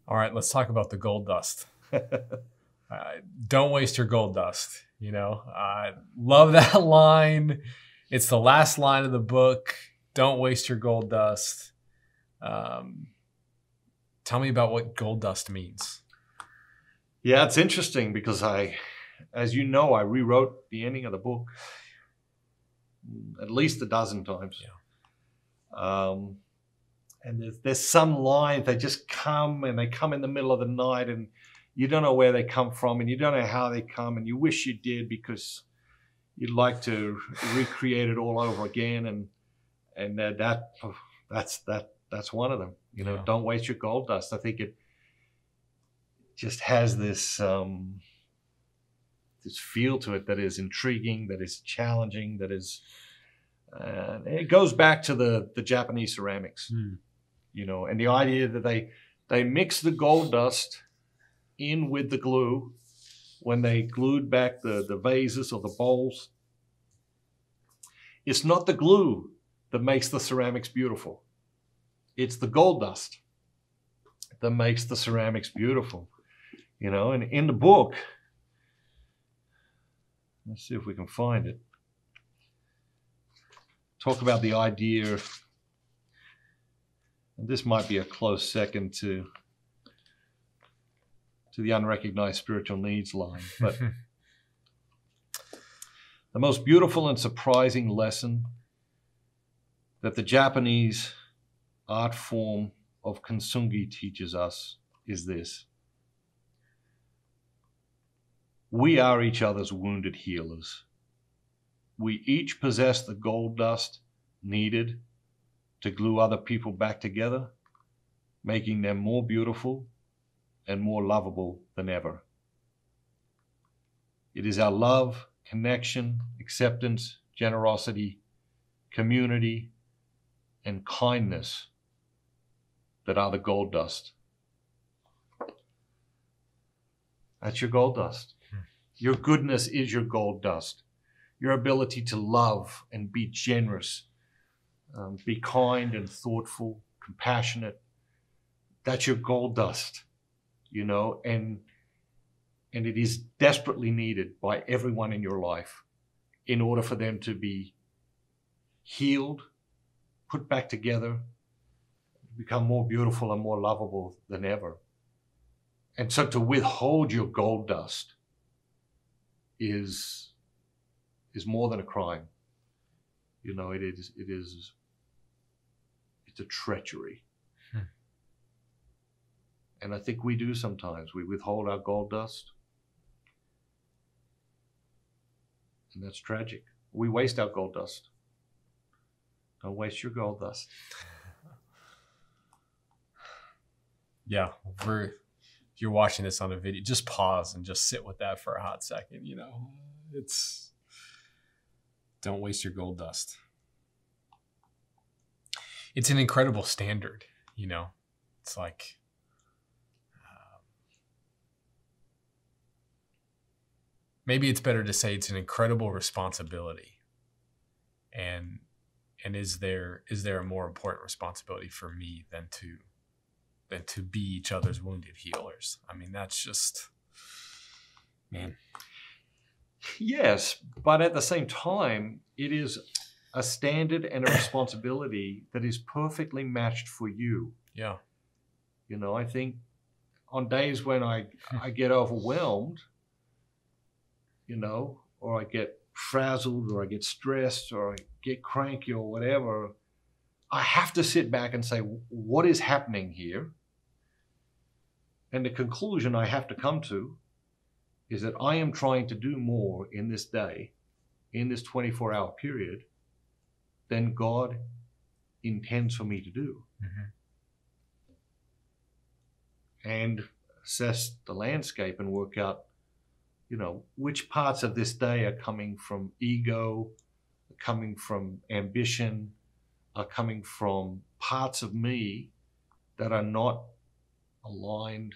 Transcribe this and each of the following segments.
All right, let's talk about the gold dust. Don't waste your gold dust. You know, I love that line. It's the last line of the book. Don't waste your gold dust. Tell me about what gold dust means. Yeah, it's interesting because as you know, I rewrote the ending of the book at least a dozen times. Yeah. And there's some lines that just come, and they come in the middle of the night, and you don't know where they come from, and you don't know how they come, and you wish you did because you'd like to recreate it all over again. And that's one of them. You know, Yeah. Don't waste your gold dust. I think it just has this this feel to it that is intriguing, that is challenging, that is. It goes back to the Japanese ceramics. You know, and the idea that they mix the gold dust in with the glue when they glued back the vases or the bowls. It's not the glue that makes the ceramics beautiful. It's the gold dust that makes the ceramics beautiful. You know, and in the book, let's see if we can find it. Talk about the idea. And this might be a close second to the unrecognized spiritual needs line. But the most beautiful and surprising lesson that the Japanese art form of kintsugi teaches us is this. We are each other's wounded healers. We each possess the gold dust needed to glue other people back together, making them more beautiful and more lovable than ever. It is our love, connection, acceptance, generosity, community, and kindness that are the gold dust. That's your gold dust. Your goodness is your gold dust. Your ability to love and be generous, be kind and thoughtful, compassionate. That's your gold dust, you know, and it is desperately needed by everyone in your life in order for them to be healed, put back together, become more beautiful and more lovable than ever. And so to withhold your gold dust is more than a crime. You know, it's a treachery. And I think we do sometimes. We withhold our gold dust. And that's tragic. We waste our gold dust. Don't waste your gold dust. Yeah. If you're watching this on a video, just pause and just sit with that for a hot second. You know, don't waste your gold dust. It's an incredible standard, you know. It's like maybe it's better to say it's an incredible responsibility. And is there a more important responsibility for me than to be each other's wounded healers? I mean, that's just, man. Yes, but at the same time, it is a standard and a responsibility that is perfectly matched for you. Yeah. You know, I think on days when I get overwhelmed, you know, or I get frazzled, or I get stressed, or I get cranky, or whatever, I have to sit back and say, what is happening here? And the conclusion I have to come to is that I am trying to do more in this day, in this 24-hour period, than God intends for me to do. And assess the landscape and work out, you know, which parts of this day are coming from ego, are coming from ambition, are coming from parts of me that are not aligned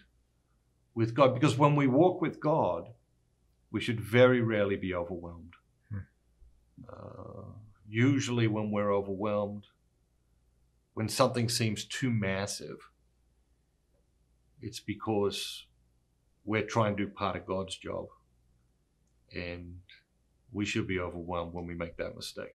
with God. Because when we walk with God, we should very rarely be overwhelmed. Usually when we're overwhelmed, when something seems too massive, It's because we're trying to do part of God's job, and we should be overwhelmed when we make that mistake.